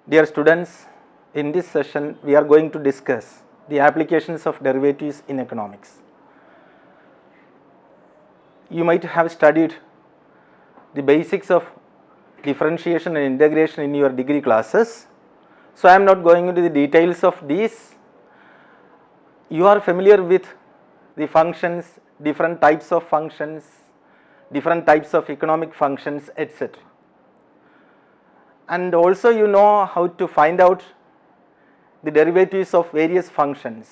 Dear students, in this session we are going to discuss the applications of derivatives in economics. You might have studied the basics of differentiation and integration in your degree classes. So, I am not going into the details of these. You are familiar with the functions, different types of functions, different types of economic functions, etc. And also you know how to find out the derivatives of various functions,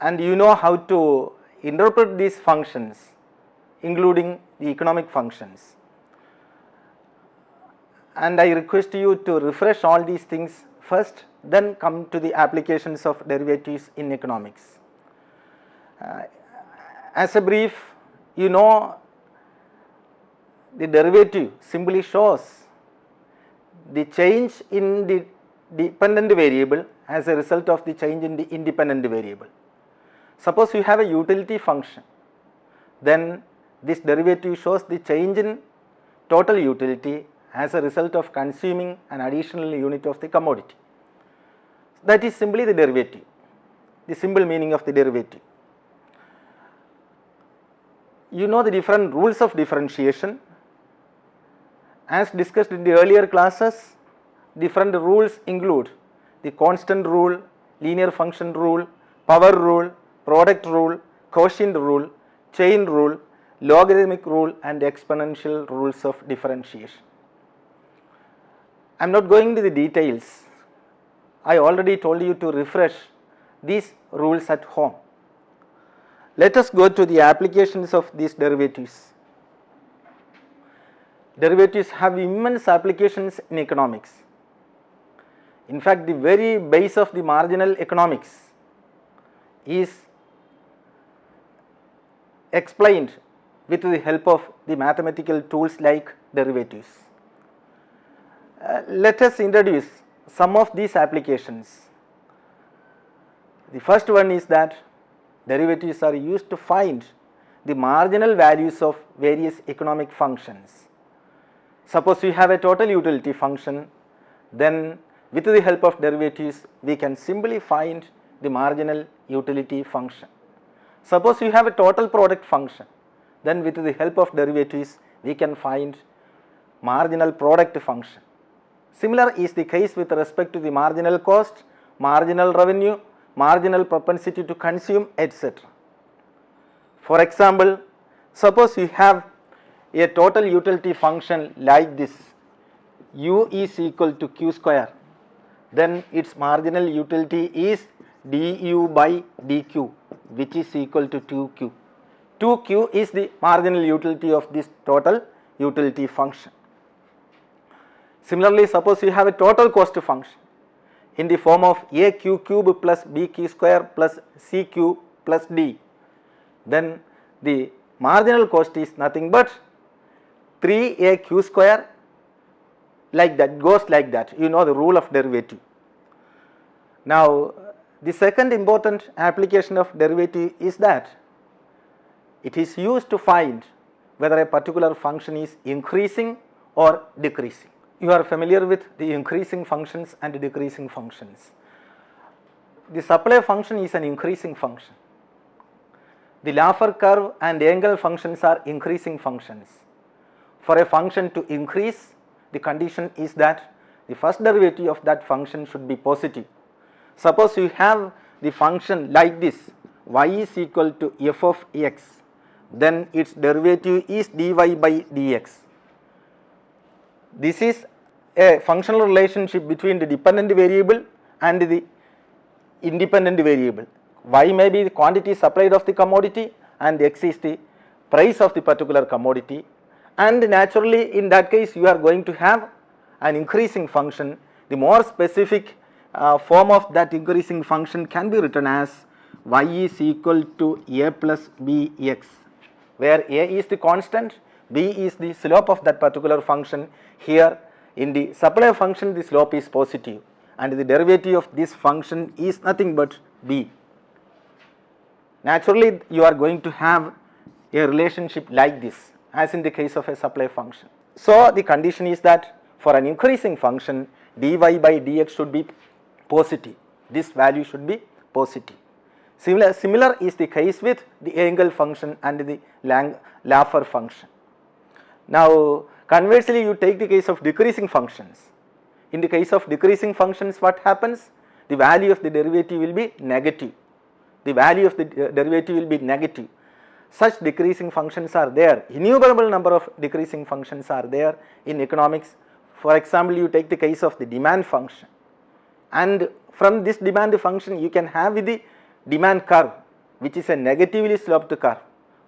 and you know how to interpret these functions including the economic functions. And I request you to refresh all these things first, then come to the applications of derivatives in economics. As a brief, you know, the derivative simply shows the change in the dependent variable as a result of the change in the independent variable. Suppose you have a utility function, then this derivative shows the change in total utility as a result of consuming an additional unit of the commodity. That is simply the derivative, the simple meaning of the derivative. You know the different rules of differentiation. As discussed in the earlier classes, different rules include the constant rule, linear function rule, power rule, product rule, quotient rule, chain rule, logarithmic rule, and exponential rules of differentiation. I am not going into the details. I already told you to refresh these rules at home. Let us go to the applications of these derivatives. Derivatives have immense applications in economics. In fact, the very base of the marginal economics is explained with the help of the mathematical tools like derivatives. Let us introduce some of these applications. The first one is that derivatives are used to find the marginal values of various economic functions. Suppose you have a total utility function, then with the help of derivatives we can simply find the marginal utility function. Suppose you have a total product function, then with the help of derivatives we can find marginal product function. Similar is the case with respect to the marginal cost, marginal revenue, marginal propensity to consume, etc. For example, suppose you have a total utility function like this, u is equal to q square, then its marginal utility is du by dq, which is equal to 2q. 2q is the marginal utility of this total utility function. Similarly, suppose you have a total cost function in the form of aq cube plus bq square plus cq plus d, then the marginal cost is nothing but 3aq square, like that, goes like that. You know the rule of derivative. Now, the second important application of derivative is that it is used to find whether a particular function is increasing or decreasing. You are familiar with the increasing functions and decreasing functions. The supply function is an increasing function. The Laffer curve and Engel functions are increasing functions. For a function to increase, the condition is that the first derivative of that function should be positive. Suppose you have the function like this, y is equal to f of x, then its derivative is dy by dx. This is a functional relationship between the dependent variable and the independent variable. Y may be the quantity supplied of the commodity and x is the price of the particular commodity, and naturally in that case you are going to have an increasing function. The more specific form of that increasing function can be written as y is equal to a plus bx, where a is the constant, b is the slope of that particular function. Here in the supply function the slope is positive and the derivative of this function is nothing but b. Naturally you are going to have a relationship like this as in the case of a supply function. So the condition is that for an increasing function, dy by dx should be positive. This value should be positive. Similar is the case with the Engel function and the Laffer function. Now conversely, you take the case of decreasing functions. In the case of decreasing functions, what happens? The value of the derivative will be negative. The value of the derivative will be negative. Such decreasing functions are there. Innumerable number of decreasing functions are there in economics. For example, you take the case of the demand function, and from this demand function you can have the demand curve, which is a negatively sloped curve.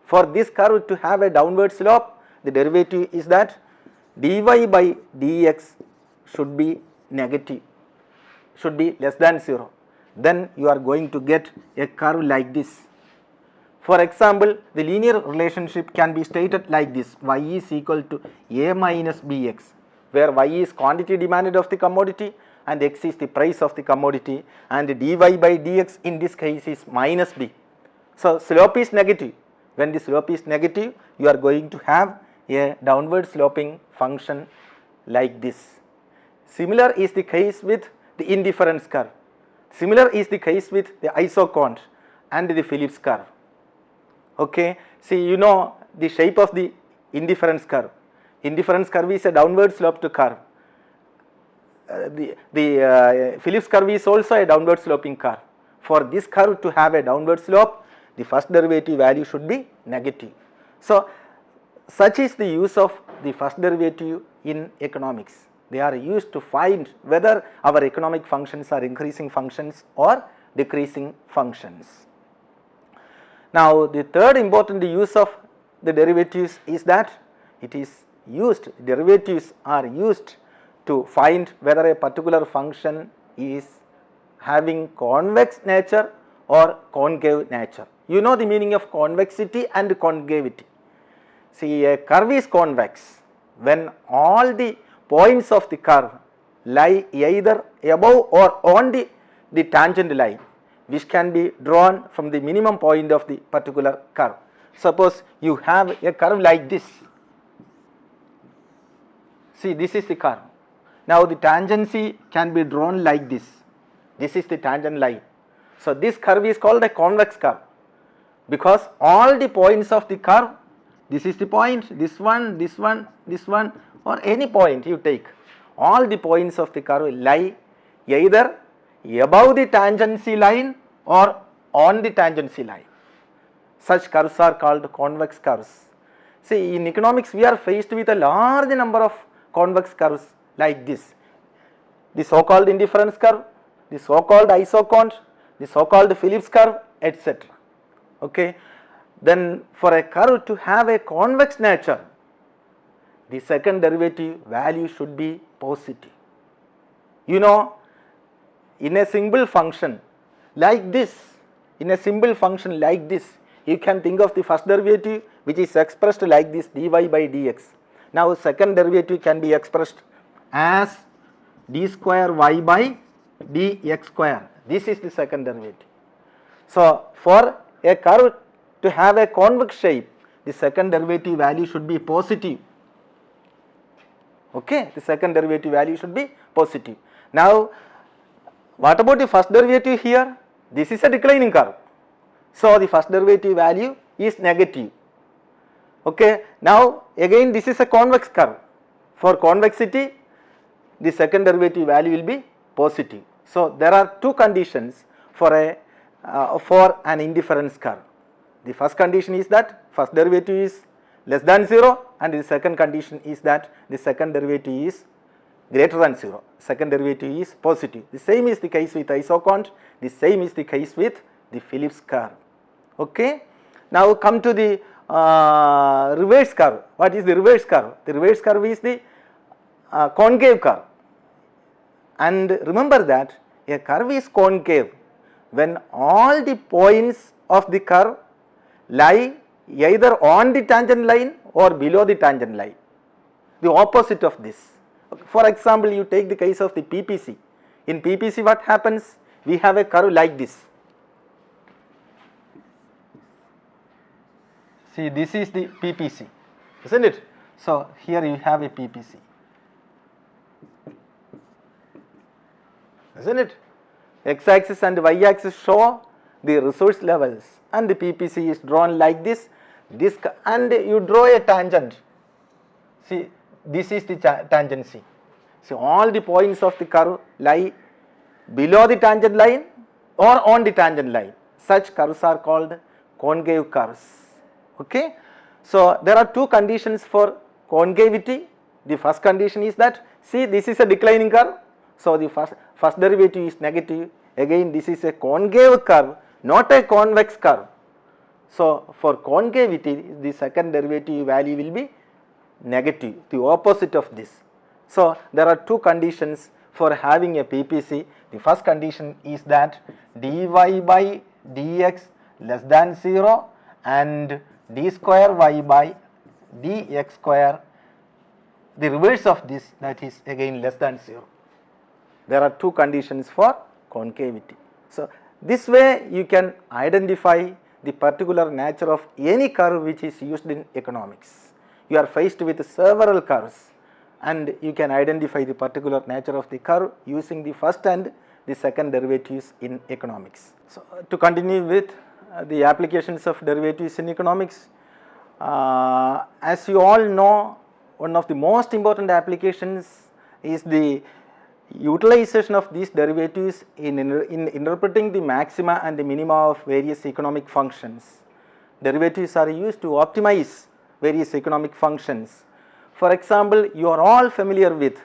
For this curve to have a downward slope, the derivative is that dy by dx should be negative, should be less than 0. Then you are going to get a curve like this. For example, the linear relationship can be stated like this: y is equal to a minus bx, where y is quantity demanded of the commodity and x is the price of the commodity, and dy by dx in this case is minus b. So slope is negative. When the slope is negative, you are going to have a downward sloping function like this. Similar is the case with the indifference curve. Similar is the case with the isocont and the Phillips curve. Okay, see, you know the shape of the indifference curve. Indifference curve is a downward sloped curve. The Phillips curve is also a downward sloping curve. For this curve to have a downward slope, the first derivative value should be negative. So such is the use of the first derivative in economics. They are used to find whether our economic functions are increasing functions or decreasing functions. Now the third important use of the derivatives is that derivatives are used to find whether a particular function is having convex nature or concave nature. You know the meaning of convexity and concavity. See, a curve is convex when all the points of the curve lie either above or on the tangent line, which can be drawn from the minimum point of the particular curve. Suppose you have a curve like this. See, this is the curve. Now the tangency can be drawn like this. This is the tangent line. So this curve is called a convex curve, because all the points of the curve, this is the point, this one, this one, this one, or any point you take, all the points of the curve lie either above the tangency line or on the tangency line. Such curves are called convex curves. See, in economics we are faced with a large number of convex curves like this: the so-called indifference curve, the so-called isocont, the so-called Phillips curve, etc. Okay. Then for a curve to have a convex nature, the second derivative value should be positive. You know, in a simple function like this, you can think of the first derivative which is expressed like this, dy by dx. Now second derivative can be expressed as d square y by dx square. This is the second derivative. So for a curve to have a convex shape, the second derivative value should be positive. Okay, the second derivative value should be positive. Now what about the first derivative here? This is a declining curve, so the first derivative value is negative. Okay, now again this is a convex curve. For convexity, the second derivative value will be positive. So there are two conditions for an indifference curve. The first condition is that first derivative is less than 0, and the second condition is that the second derivative is greater than 0. Second derivative is positive. The same is the case with isocont, the same is the case with the Phillips curve. Okay. Now come to the reverse curve. What is the reverse curve? The reverse curve is the concave curve. And remember that a curve is concave when all the points of the curve lie either on the tangent line or below the tangent line, the opposite of this. For example, you take the case of the PPC. In PPC what happens? We have a curve like this. See, this is the PPC, isn't it? So here you have a PPC. isn't it? X-axis and Y-axis show the resource levels, and the PPC is drawn like this, and you draw a tangent. See, this is the tangency. So all the points of the curve lie below the tangent line or on the tangent line. Such curves are called concave curves. Okay. So there are two conditions for concavity. The first condition is that, see, this is a declining curve, so the first derivative is negative. Again, this is a concave curve, not a convex curve. So for concavity, the second derivative value will be negative, the opposite of this. So there are two conditions for having a PPC. The first condition is that dy by dx less than 0 and d square y by dx square, the reverse of this, that is again less than 0. There are two conditions for concavity. So this way you can identify the particular nature of any curve which is used in economics. You are faced with several curves and you can identify the particular nature of the curve using the first and the second derivatives in economics. So to continue with the applications of derivatives in economics, as you all know, one of the most important applications is the utilization of these derivatives in interpreting the maxima and the minima of various economic functions. Derivatives are used to optimize various economic functions. For example, you are all familiar with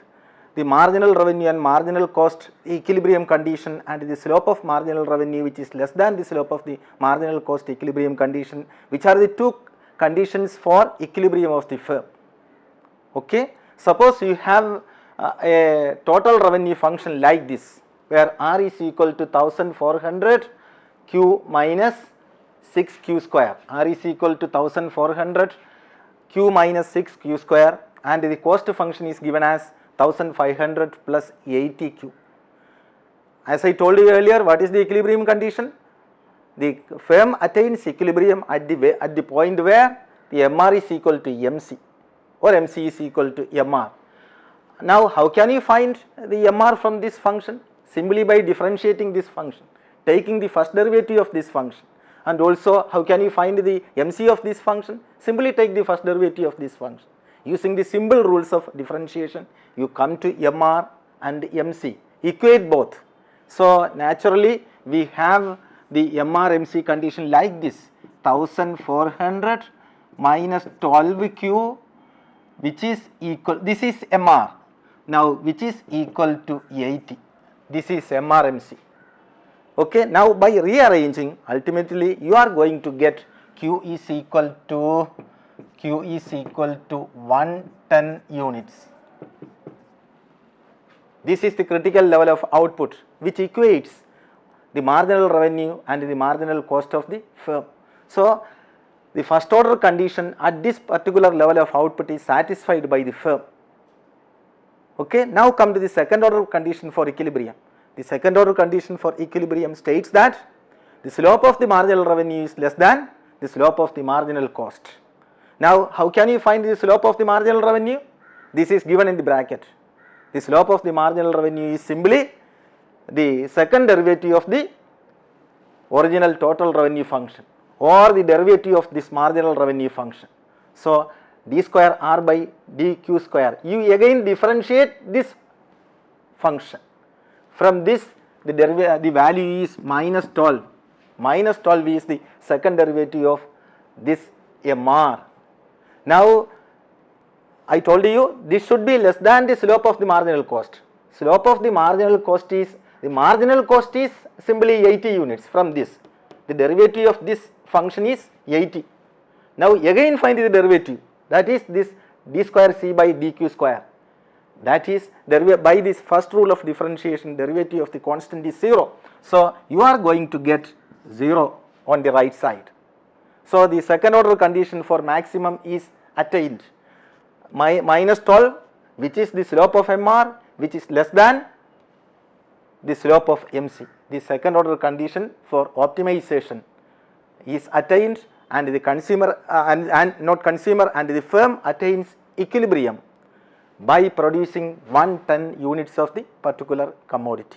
the marginal revenue and marginal cost equilibrium condition and the slope of marginal revenue which is less than the slope of the marginal cost equilibrium condition, which are the two conditions for equilibrium of the firm. Okay. Suppose you have a total revenue function like this, where R is equal to 1400 Q minus 6 Q square. R is equal to 1400 Q minus 6 Q square, and the cost function is given as 1500 plus 80 Q. As I told you earlier, what is the equilibrium condition? The firm attains equilibrium at the point where the MR is equal to MC or MC is equal to MR. Now how can you find the MR from this function? Simply by differentiating this function, taking the first derivative of this function. And also, how can you find the MC of this function? Simply take the first derivative of this function. Using the simple rules of differentiation, you come to MR and MC, equate both. So naturally we have the MR MC condition like this, 1400 minus 12Q, which is equal, this is MR, now which is equal to 80. This is MR MC. Okay, now by rearranging, ultimately you are going to get Q is equal to 110 units. This is the critical level of output which equates the marginal revenue and the marginal cost of the firm. So the first order condition at this particular level of output is satisfied by the firm. Okay, now come to the second order condition for equilibrium. The second order condition for equilibrium states that the slope of the marginal revenue is less than the slope of the marginal cost. Now how can you find the slope of the marginal revenue? This is given in the bracket. The slope of the marginal revenue is simply the second derivative of the original total revenue function or the derivative of this marginal revenue function. So d square r by dq square, you again differentiate this function. From this the value is minus 12. Minus 12 is the second derivative of this MR. Now I told you this should be less than the slope of the marginal cost. Slope of the marginal cost is simply 80 units from this. The derivative of this function is 80. Now again find the derivative, that is this d square c by dq square. That is by this first rule of differentiation, derivative of the constant is 0. So you are going to get 0 on the right side. So the second order condition for maximum is attained. Minus 12, which is the slope of MR, which is less than the slope of MC. The second order condition for optimization is attained, and the consumer and the firm attains equilibrium by producing 110 units of the particular commodity.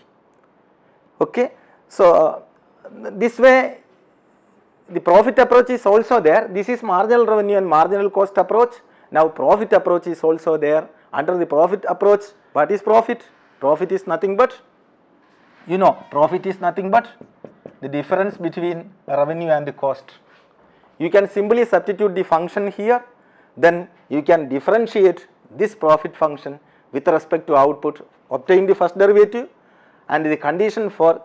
Okay. So, this way the profit approach is also there. This is marginal revenue and marginal cost approach. Now profit approach is also there. Under the profit approach, what is profit? Profit is nothing but, profit is nothing but the difference between revenue and cost. You can simply substitute the function here, then you can differentiate this profit function with respect to output, obtain the first derivative, and the condition for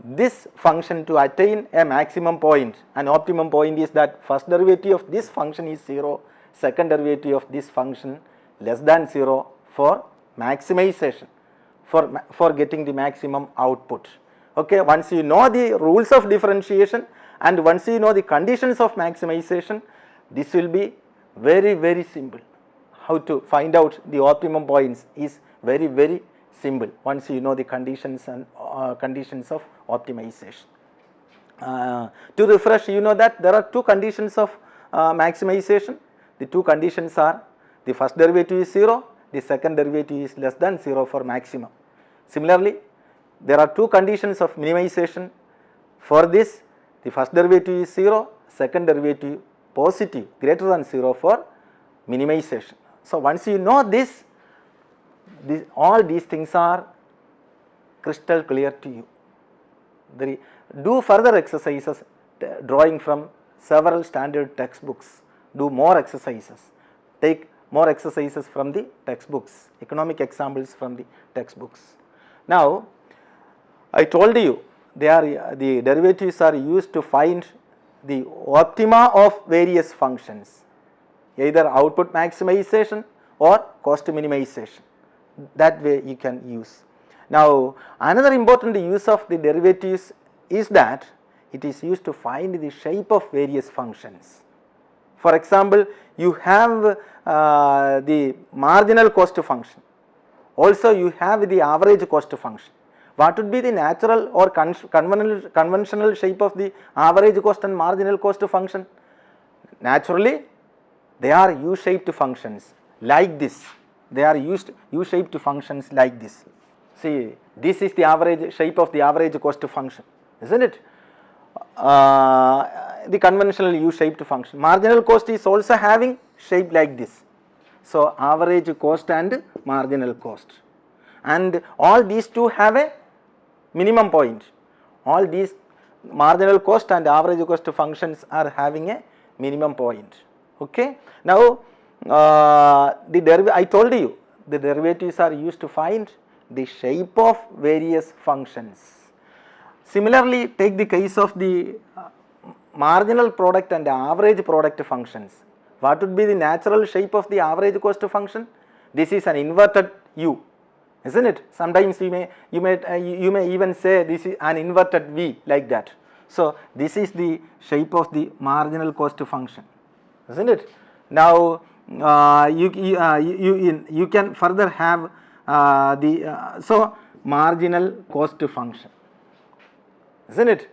this function to attain a maximum point and optimum point is that first derivative of this function is 0, second derivative of this function less than 0 for maximization, for getting the maximum output. Okay, once you know the rules of differentiation and once you know the conditions of maximization, this will be very, very simple. How to find out the optimum points is very, very simple once you know the conditions and conditions of optimization. To refresh, you know that there are two conditions of maximization. The two conditions are the first derivative is 0, the second derivative is less than 0 for maximum. Similarly, there are two conditions of minimization. For this, the first derivative is 0, second derivative positive greater than 0 for minimization. So, once you know this, all these things are crystal clear to you. Do further exercises drawing from several standard textbooks. Do more exercises. Take more exercises from the textbooks, economic examples from the textbooks. Now, I told you the derivatives are used to find the optima of various functions, either output maximization or cost minimization. That way you can use. Now, another important use of the derivatives is that it is used to find the shape of various functions. For example, you have the marginal cost function, also you have the average cost function. What would be the natural or conventional shape of the average cost and marginal cost function? Naturally, they are U-shaped functions like this. They are U-shaped functions like this. See, this is the average shape of the average cost function, isn't it? The conventional U-shaped function. Marginal cost is also having shape like this. So, average cost and marginal cost, and all these two have a minimum point. All these marginal cost and average cost functions are having a minimum point. Okay. Now, I told you the derivatives are used to find the shape of various functions. Similarly, take the case of the marginal product and average product functions. What would be the natural shape of the average cost function? This is an inverted U, isn't it? Sometimes you may even say this is an inverted V, like that. So, this is the shape of the marginal cost function, isn't it? Now, you can further have marginal cost function, isn't it?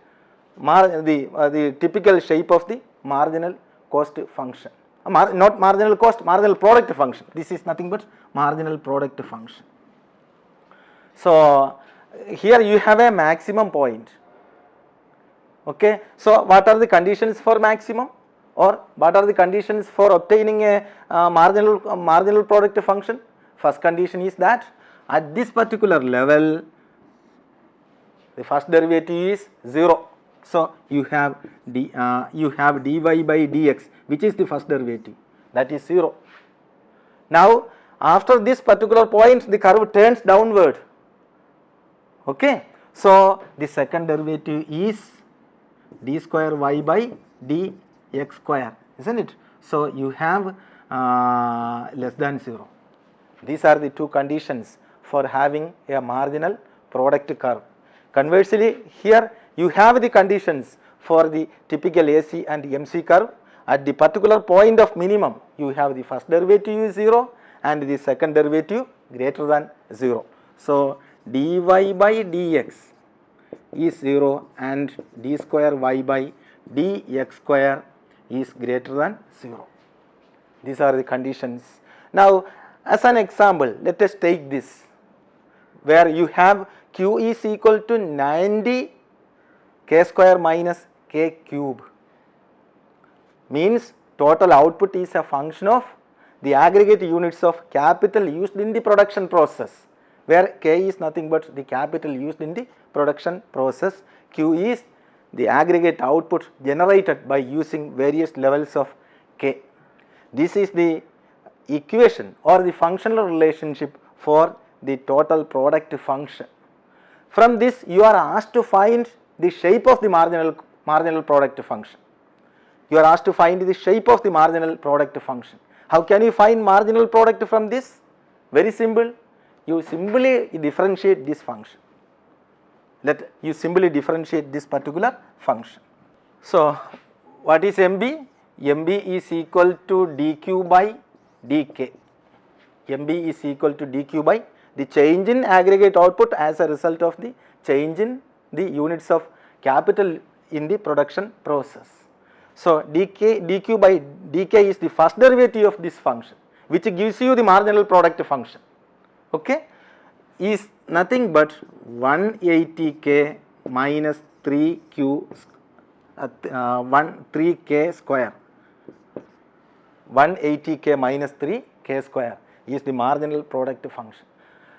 The typical shape of the marginal cost function, not marginal cost, marginal product function. This is nothing but marginal product function. So, here you have a maximum point. Okay. So, what are the conditions for maximum, or what are the conditions for obtaining a marginal product function? First condition is that at this particular level the first derivative is 0. So, you have dy by dx, which is the first derivative, that is 0. Now, after this particular point the curve turns downward. Okay. So, the second derivative is d square y by dx square, isn't it? So, you have less than 0. These are the two conditions for having a marginal product curve. Conversely, here you have the conditions for the typical AC and MC curve. At the particular point of minimum, you have the first derivative is 0 and the second derivative greater than 0. So, dy by dx is 0 and d square y by dx square is greater than 0. These are the conditions. Now, as an example, let us take this, where you have Q is equal to 90 K square minus K cube, means total output is a function of the aggregate units of capital used in the production process, where K is nothing but the capital used in the production process. Q is the aggregate output generated by using various levels of K. This is the equation or the functional relationship for the total product function. From this you are asked to find the shape of the marginal product function. You are asked to find the shape of the marginal product function. How can you find marginal product from this? Very simple. You simply differentiate this function. Let you simply differentiate this particular function. So what is MB? MB is equal to dQ by dK. MB is equal to dQ by the change in aggregate output as a result of the change in the units of capital in the production process. So dQ by dK is the first derivative of this function, which gives you the marginal product function. Okay, is nothing but 180K minus 3Q 3K square. 180K minus 3K square is the marginal product function.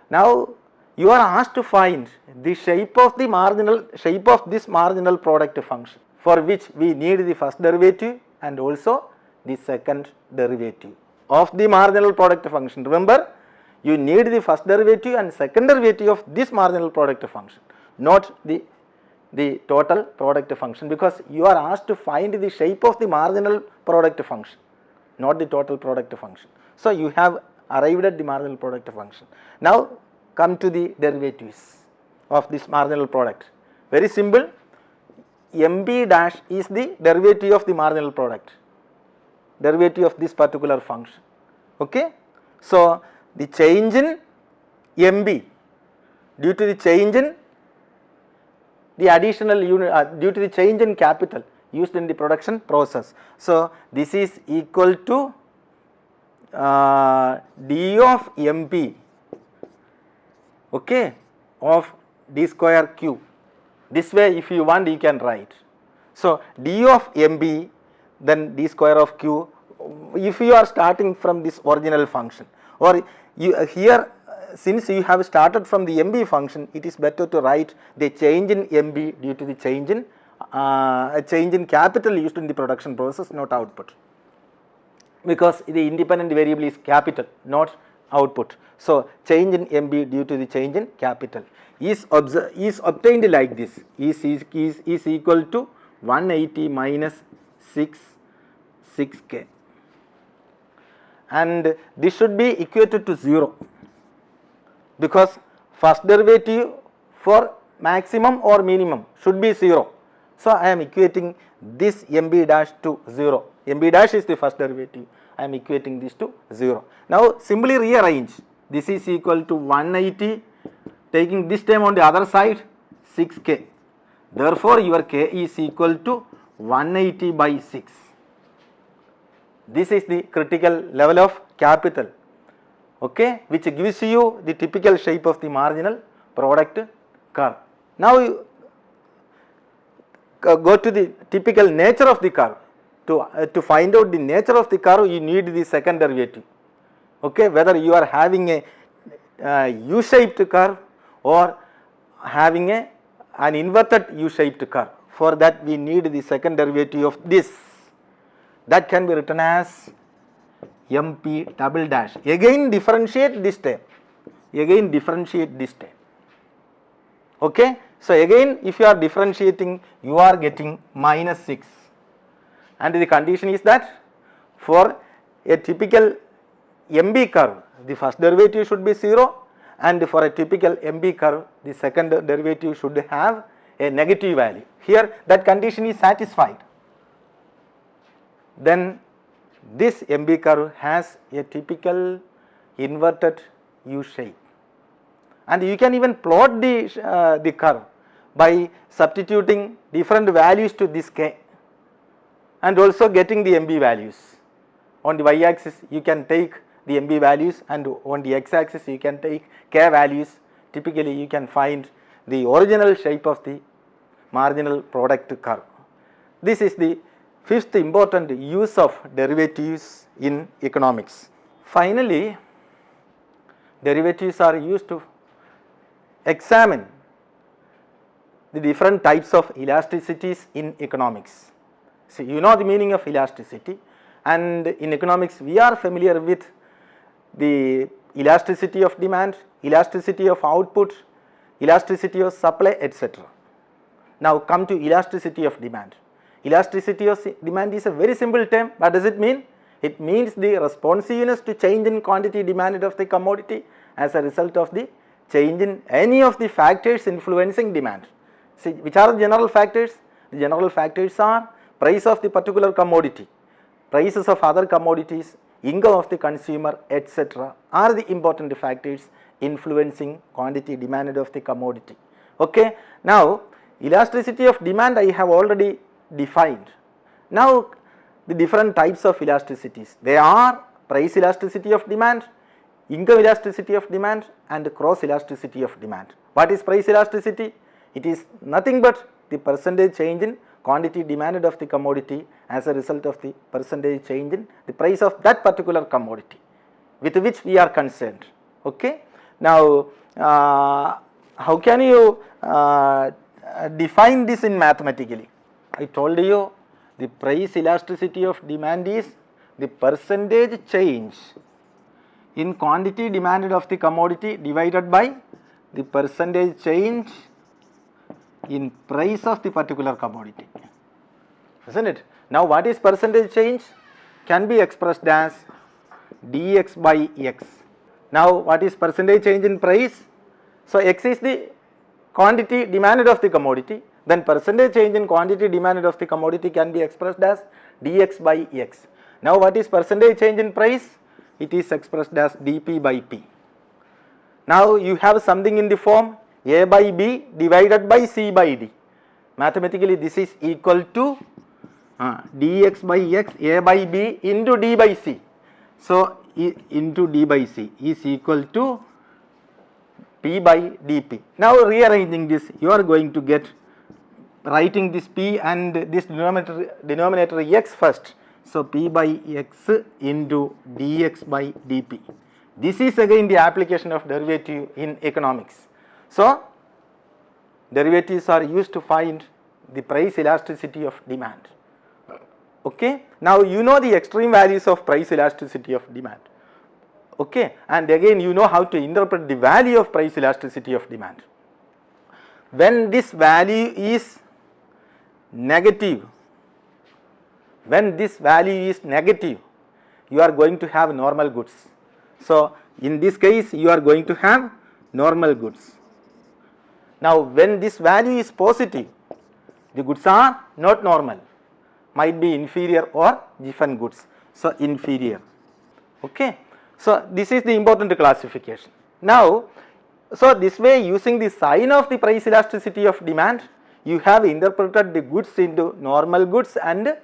Now you are asked to find the shape of this marginal product function, for which we need the first derivative and also the second derivative of the marginal product function. Remember, you need the first derivative and second derivative of this marginal product function, not the total product function, because you are asked to find the shape of the marginal product function, not the total product function. So you have arrived at the marginal product function. Now come to the derivatives of this marginal product. Very simple. MB dash is the derivative of the marginal product, derivative of this particular function. Okay. So the change in MB due to the change in the additional unit, due to the change in capital used in the production process. So this is equal to d of MB, okay, of d square Q. This way if you want you can write. So d of MB then d square of Q, if you are starting from this original function, or you here since you have started from the MB function, it is better to write the change in MB due to the change in capital used in the production process, not output, because the independent variable is capital, not output. So change in MB due to the change in capital is obtained like this, is equal to 180 minus 6K, and this should be equated to 0, because first derivative for maximum or minimum should be 0. So I am equating this MB dash to 0. MB dash is the first derivative. I am equating this to 0. Now simply rearrange. This is equal to 180, taking this term on the other side, 6K. Therefore your K is equal to 180 by 6. This is the critical level of capital, okay, which gives you the typical shape of the marginal product curve. Now you go to the typical nature of the curve. To find out the nature of the curve, you need the second derivative, okay, whether you are having a U-shaped curve or having an inverted U-shaped curve. For that we need the second derivative of this, that can be written as MP double dash. Again differentiate this term, okay. So again if you are differentiating, you are getting minus 6, and the condition is that for a typical MB curve the first derivative should be 0, and for a typical MB curve the second derivative should have a negative value. Here that condition is satisfied. Then this MB curve has a typical inverted U shape, and you can even plot the curve by substituting different values to this K and also getting the MB values. On the y axis you can take the MB values, and on the x axis you can take K values. Typically you can find the original shape of the marginal product curve. This is the fifth important use of derivatives in economics. Finally, derivatives are used to examine the different types of elasticities in economics. So, you know the meaning of elasticity, and in economics we are familiar with the elasticity of demand, elasticity of output, elasticity of supply, etc. Now come to elasticity of demand. Elasticity of demand is a very simple term. What does it mean? It means the responsiveness to change in quantity demanded of the commodity as a result of the change in any of the factors influencing demand. See, which are the general factors? The general factors are price of the particular commodity, prices of other commodities, income of the consumer, etc. are the important factors influencing quantity demanded of the commodity. Okay. Now, elasticity of demand I have already defined. Now, the different types of elasticities, they are price elasticity of demand, income elasticity of demand, and cross elasticity of demand. What is price elasticity? It is nothing but the percentage change in quantity demanded of the commodity as a result of the percentage change in the price of that particular commodity with which we are concerned. Okay. Now, how can you define this in mathematically? I told you the price elasticity of demand is the percentage change in quantity demanded of the commodity divided by the percentage change in price of the particular commodity, isn't it? Now, what is percentage change? Can be expressed as dx by x. Now, what is percentage change in price? So, x is the quantity demanded of the commodity, then percentage change in quantity demanded of the commodity can be expressed as dx by x. Now, what is percentage change in price? It is expressed as dp by p. Now, you have something in the form a by b divided by c by d. Mathematically, this is equal to dx by x a by b into d by c. So, into d by c is equal to p by dp. Now, rearranging this, you are going to get writing this p and this denominator x first. So, p by x into dx by dp. This is again the application of derivative in economics. So, derivatives are used to find the price elasticity of demand. Okay. Now, you know the extreme values of price elasticity of demand. Okay. And again you know how to interpret the value of price elasticity of demand. When this value is negative, you are going to have normal goods. So, in this case you are going to have normal goods. Now, when this value is positive, the goods are not normal, might be inferior or Giffen goods. So, inferior. Okay. So, this is the important classification. Now, so this way, using the sign of the price elasticity of demand, you have interpreted the goods into normal goods and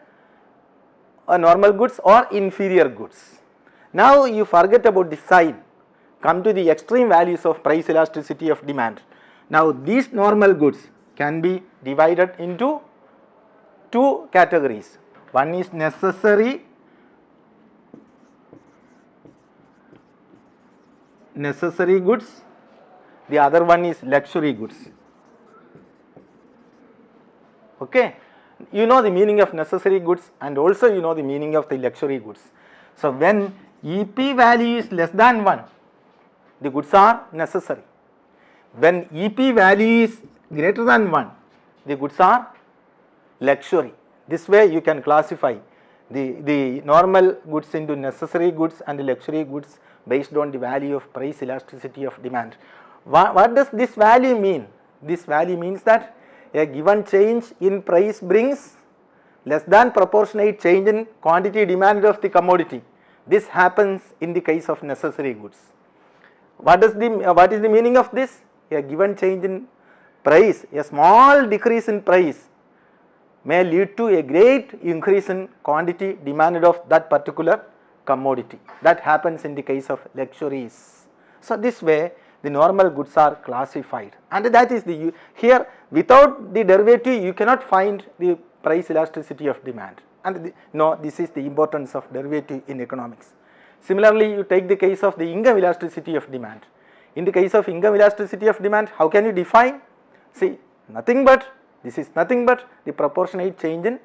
normal goods or inferior goods. Now, you forget about the sign, come to the extreme values of price elasticity of demand. Now, these normal goods can be divided into two categories. One is necessary goods, the other one is luxury goods. Okay. You know the meaning of necessary goods and also you know the meaning of the luxury goods. So, when EP value is less than 1, the goods are necessary. When EP value is greater than 1, the goods are luxury. This way you can classify the normal goods into necessary goods and luxury goods based on the value of price elasticity of demand. What does this value mean? This value means that a given change in price brings less than proportionate change in quantity demanded of the commodity. This happens in the case of necessary goods. What is the meaning of this? A given change in price, a small decrease in price may lead to a great increase in quantity demanded of that particular commodity. That happens in the case of luxuries. So, this way the normal goods are classified, and that is the here without the derivative you cannot find the price elasticity of demand, and no, this is the importance of derivative in economics. Similarly, you take the case of the income elasticity of demand. In the case of income elasticity of demand, how can you define? See, nothing but this is nothing but the proportionate change in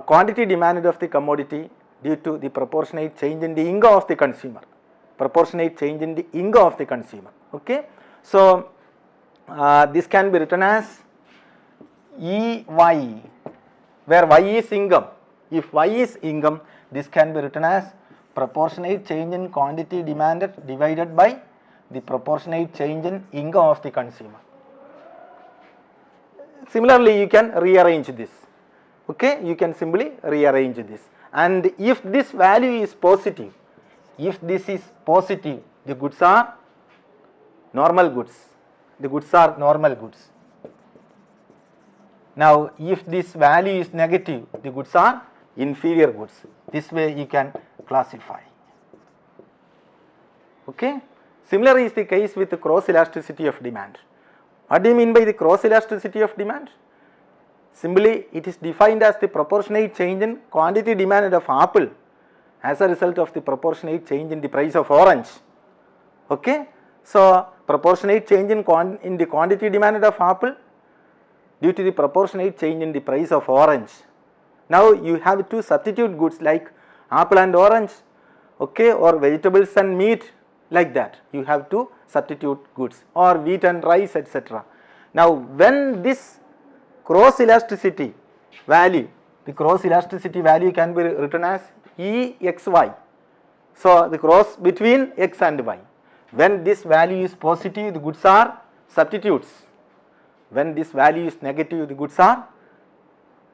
quantity demanded of the commodity due to the proportionate change in the income of the consumer. Proportionate change in the income of the consumer. Okay, so this can be written as EY, where Y is income. If Y is income, this can be written as proportionate change in quantity demanded divided by the proportionate change in income of the consumer. Similarly, you can rearrange this. Okay, you can simply rearrange this, and if this value is positive, if this is positive, the goods are normal goods. The goods are normal goods. Now, if this value is negative, the goods are inferior goods. This way you can classify. Okay. Similar is the case with the cross elasticity of demand. What do you mean by the cross elasticity of demand? Simply, it is defined as the proportionate change in quantity demanded of apple as a result of the proportionate change in the price of orange. Okay. So, proportionate change in the quantity demanded of apple due to the proportionate change in the price of orange. Now, you have to substitute goods like apple and orange, okay, or vegetables and meat, like that. You have to substitute goods, or wheat and rice, etc. Now, when this cross elasticity value, the cross elasticity value can be written as EXY. So, the cross between X and Y. When this value is positive, the goods are substitutes. When this value is negative, the goods are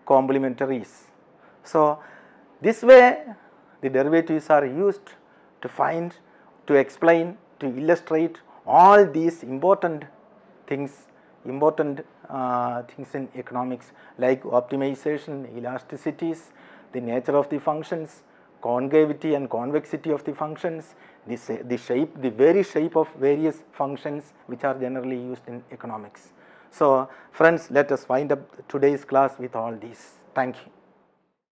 complementaries. So, this way the derivatives are used to find, to explain, to illustrate all these important things in economics, like optimization, elasticities, the nature of the functions, concavity and convexity of the functions, the very shape of various functions which are generally used in economics. So, friends, let us wind up today's class with all these. Thank you.